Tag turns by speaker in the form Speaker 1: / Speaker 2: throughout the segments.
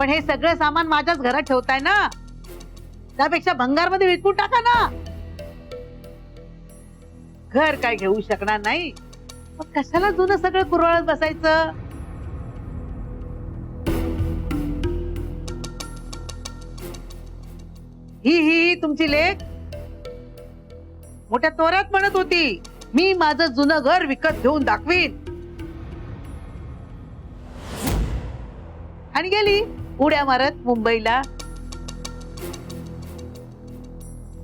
Speaker 1: पण हे सगळं सामान माझ्याच घरात ठेवताय ना, त्यापेक्षा भंगारमध्ये विकून टाका ना. घर काय घेऊ शकणार नाही, मग कशाला जुनं सगळं कुरवाळत बसायचं. ही तुमची लेक मोठ्या तोऱ्यात म्हणत होती, मी माझं जुनं घर विकत घेऊन दाखवीन, आणि गेली उड्या मारत मुंबईला.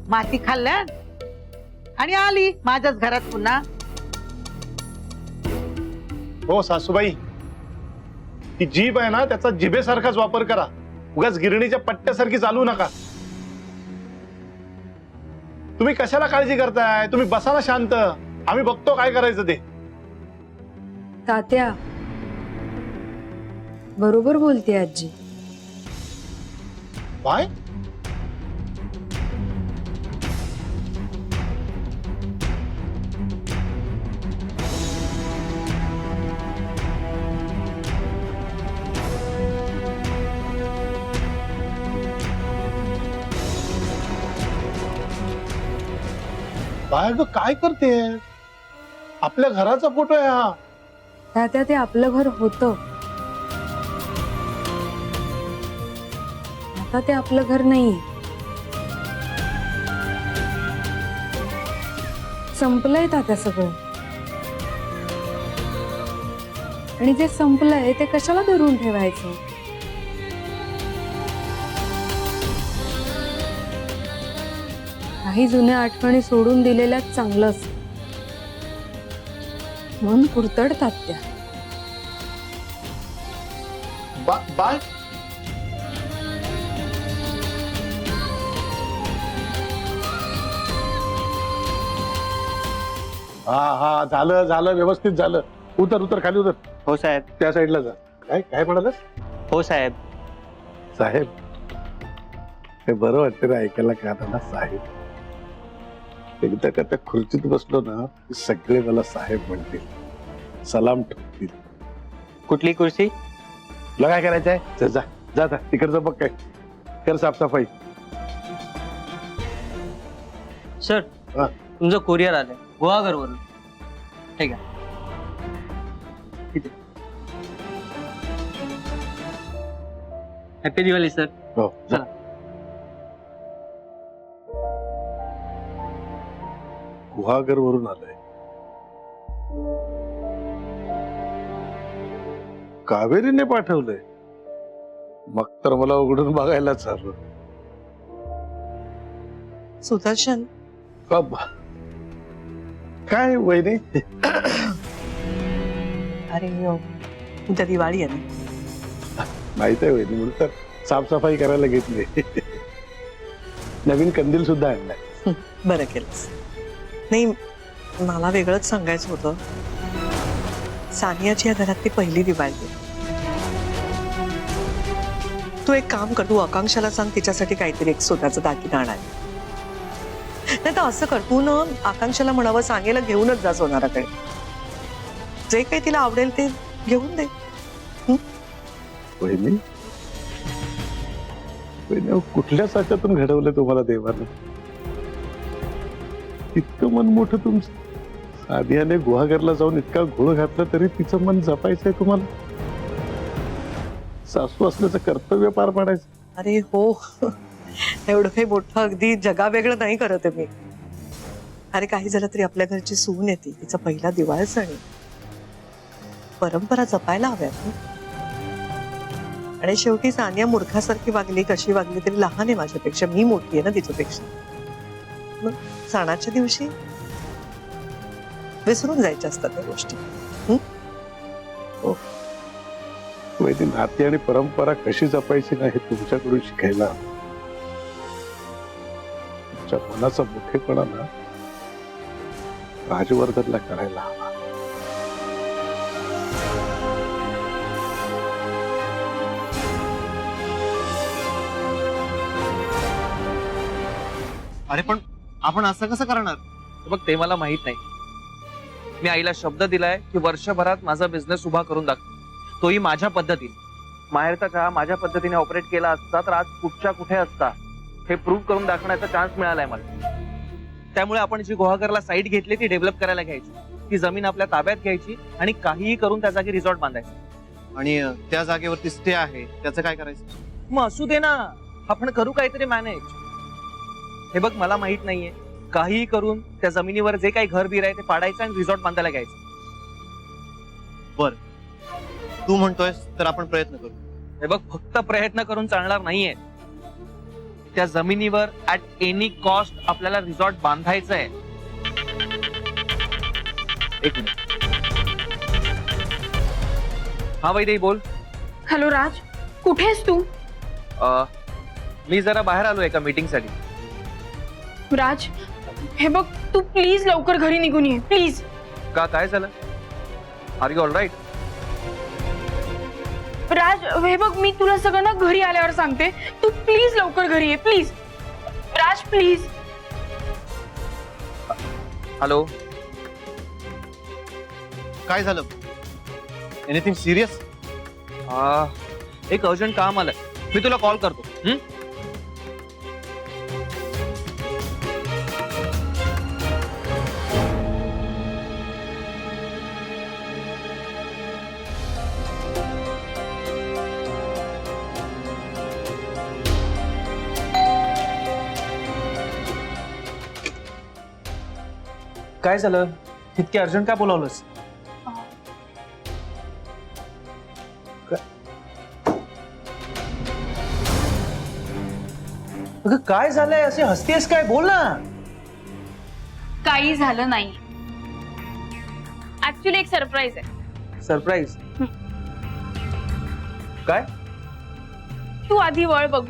Speaker 1: माती खाल्ल्या आणि आली माझ्याच घरात पुन्हा.
Speaker 2: हो सासूबाई, ती जीभ आहे ना, त्याचा जिभेसारखाच वापर करा. उगाच गिरणीच्या पट्ट्यासारखी चालू नका. तुम्ही कशाला काळजी करताय? तुम्ही बसा ना शांत, आम्ही बघतो काय करायचं ते.
Speaker 3: तात्या, बरोबर बोलते आजी.
Speaker 2: काय? काय करते? आपल्या घराचा फोटो आहे हा.
Speaker 3: तात्या, ते आपलं घर होतं, आता ते आपलं घर नाहीये. संपलंय तात्या सगळं. आणि जे संपलंय ते कशाला धरून ठेवायचं? काही जुन्या आठवणी सोडून दिलेल्या चांगलं असतं. मन कुरतडतात त्या.
Speaker 2: बाय. हा झालं झालं, व्यवस्थित झालं. उतर उतर, खाली उतर.
Speaker 4: हो साहेब.
Speaker 2: त्या साईडला जा. काय काय म्हणालस?
Speaker 4: हो साहेब.
Speaker 2: साहेब, हे बरं वाटतं रे ऐकायला. कानाला साहेब. एकदा का त्या खुर्चीत बसलो ना, सगळे मला साहेब म्हणतील, सलाम ठोकतील.
Speaker 4: कुठली खुर्ची?
Speaker 2: तुला काय करायचंय? जा जा जा जा, तिकडचं बघ, काय कर साफसफाई.
Speaker 4: सर,
Speaker 2: हा.
Speaker 4: तुमचं कुरिअर आलंय गुहागरवरून. ठीक आहे. Happy Diwali sir.
Speaker 2: हो जा.
Speaker 4: चला.
Speaker 2: गुहागर वरून आलंय. कावेरीने पाठवलंय. मग तर मला उघडून बघायलाच हवं.
Speaker 5: सुदर्शन,
Speaker 2: काय वहिनी?
Speaker 5: अरे उद्या दिवाळी आहे ना.
Speaker 2: माहित आहे वहिनी, म्हणून तर साफसफाई करायला घेतली. नवीन कंदील सुद्धा आणलाय.
Speaker 5: बरं केलंस. नाही, मला वेगळंच सांगायचं होतं. सानियाची या घरातली पहिली दिवाळी आहे. तू एक काम कर, तू आकांक्षाला सांग तिच्यासाठी काहीतरी एक सोन्याचा दागिना आणायला. नाही तर असं कर, तू ना आकांक्षाला म्हणावं, सानियाला घेऊनच जा सोनाराकडे. जे काही तिला आवडेल ते घेऊन दे.
Speaker 2: वहिनी, वहिनी, कुठल्या साच्यातून घडवलं तुम्हाला देवानं? इतकं मन मोठं तुमचं. सानियाने गुहागरला जाऊन इतका घोळ घातला तरी तिचं मन जपायचंय तुम्हाला. सासू असल्याचं कर्तव्य पार पाडायचं.
Speaker 5: अरे हो, एवढं काही मोठं अगदी जगावेगळं नाही करत आहे मी. अरे काही झालं तरी आपल्या घरची सून येते, तिचा पहिला दिवाळी सण आहे. परंपरा जपायला हव्यात. आणि शेवटी सानिया मूर्खासारखी वागली, कशी वागली तरी लहान आहे माझ्यापेक्षा, मी मोठी आहे ना तिच्यापेक्षा. मग सणाच्या दिवशी विसरून जायच्या असतात त्या गोष्टी.
Speaker 2: वैदी, नाती आणि परंपरा कशी जपायची नाही हे तुमच्याकडून शिकायला. तुमच्या मनाचा मोठेपणा ना राजवर्धनला करायला हवा.
Speaker 4: अरे पण आपण असं कसं करणार? बघ, ते मला माहित नाही. मी आईला शब्द दिलाय की वर्षभरात माझा बिझनेस उभा करून दाखव, तोही माझ्या पद्धतीने. माहेरचा चहा माझ्या पद्धतीने ऑपरेट केला असता तर आज कुठच्या कुठे असता हे प्रूव्ह करून दाखवण्याचा चान्स मिळालाय मला. त्यामुळे आपण जी गुहागरला साईट घेतली ती डेव्हलप करायला घ्यायची, ती जमीन आपल्या ताब्यात घ्यायची आणि काहीही करून त्या जागी रिसॉर्ट बांधायचं.
Speaker 6: आणि त्या जागेवरती स्टे आहे, त्याचं काय करायचं?
Speaker 4: मग असू दे ना, आपण करू काहीतरी मॅनेज. हे बघ, मला माहित नाहीये, काहीही करून त्या जमिनीवर जे काही घर बीर आहे ते पाडायचं आणि रिसॉर्ट बांधायला घ्यायचं.
Speaker 6: तू म्हणतोयस तर आपण प्रयत्न करू.
Speaker 4: हे बघ, फक्त प्रयत्न करून चालणार नाहीये, त्या जमिनीवर ऍट एनी कॉस्ट आपल्याला रिसॉर्ट बांधायचं आहे. एक मिनिट. हा वैदेही बोल.
Speaker 3: हॅलो राज, कुठे आहेस तू?
Speaker 4: मी जरा बाहेर आलोय एका मीटिंग साठी.
Speaker 3: राज, हे बघ, तू प्लीज लवकर घरी निघून ये प्लीज.
Speaker 4: का, काय झालं? Are you all right?
Speaker 3: Raj, हे बघ, मी तुला सगळं ना घरी आल्यावर सांगते. तू प्लीज लवकर घरी ये प्लीज. Raj please.
Speaker 4: हॅलो,
Speaker 6: काय झालं? Anything serious?
Speaker 4: एक अर्जंट काम आलंय, मी तुला कॉल करतो. काय झालं? इतके अर्जंट का बोलावलंस? अगं काय झालंय? असे हसतेस काय? बोल ना.
Speaker 3: काही झालं नाही, ऍक्च्युली एक सरप्राईज आहे.
Speaker 4: सरप्राईज? काय?
Speaker 3: तू आधी वळ बघ.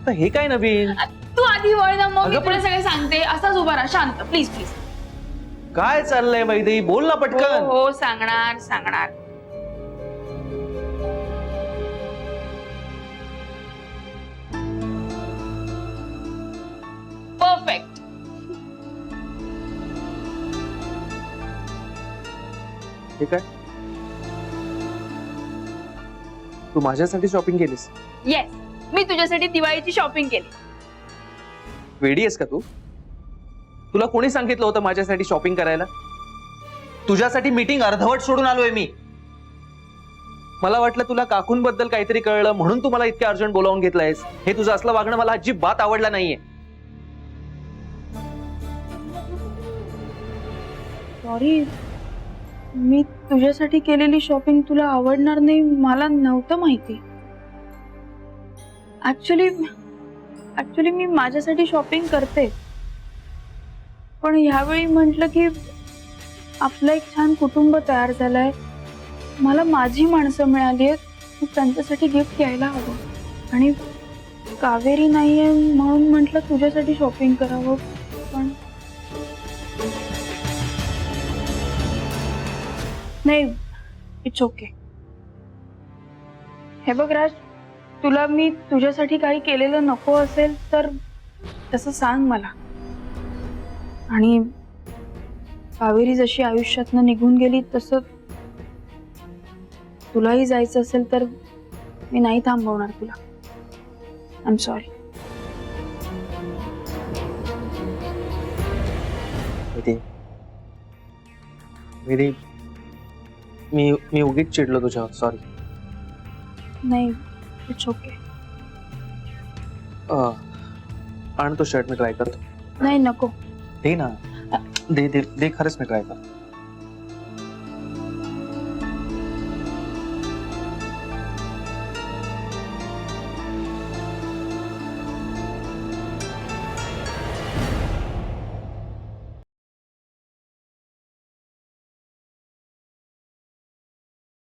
Speaker 4: तर हे काय नवीन?
Speaker 3: तू आधी वळ ना, मग मी
Speaker 4: अगं,
Speaker 3: तुला सगळे सांगते. असाच उभा राहा शांत, प्लीज प्लीज.
Speaker 4: काय चाललंय वैदेही? बोल ना पटकन.
Speaker 3: हो सांगणार सांगणार. परफेक्ट.
Speaker 4: हे काय? तू माझ्यासाठी शॉपिंग केलीस?
Speaker 3: येस, मी तुझ्यासाठी दिवाळीची शॉपिंग केली.
Speaker 4: वेडी आहेस का तू? तुला कोणी सांगितलं होतं माझ्यासाठी शॉपिंग करायला? तुझ्यासाठी मीटिंग अर्धवट सोडून आलोय मी. मला वाटलं तुला काकूंबद्दल काहीतरी कळलं म्हणून तू मला इतक्या अर्जंट बोलावून घेतलंयस. हे तुझं असलं वागणं मला अजिबात आवडलं नाहीये.
Speaker 3: सॉरी, मी तुझ्यासाठी केलेली शॉपिंग तुला आवडणार नाही मला नव्हतं माहिती. ऍक्च्युली मी माझ्यासाठी शॉपिंग करते, पण ह्यावेळी म्हटलं की आपलं एक छान कुटुंब तयार झालंय, मला माझी माणसं मिळाली आहेत, त्यांच्यासाठी गिफ्ट घ्यायला हवं. आणि कावेरी नाहीये म्हणून म्हटलं तुझ्यासाठी शॉपिंग करावं. पण नाही, इट्स ओके. हे बघ राज, तुला मी तुझ्यासाठी काही केलेलं नको असेल तर तसं सांग मला. आणि कावेरी जशी आयुष्यातनं निघून गेली तसं तुलाही जायचं असेल तर मी नाही थांबवणार तुला. I am sorry.
Speaker 4: मी उगीच चिडलो तुझ्यावर, सॉरी.
Speaker 3: नाही, इट्स ओके.
Speaker 4: आण तो शर्ट, मी ट्राय करतो.
Speaker 3: नाही नको.
Speaker 4: दे ना, दे दे दे, खरंच मी ट्राय करतो.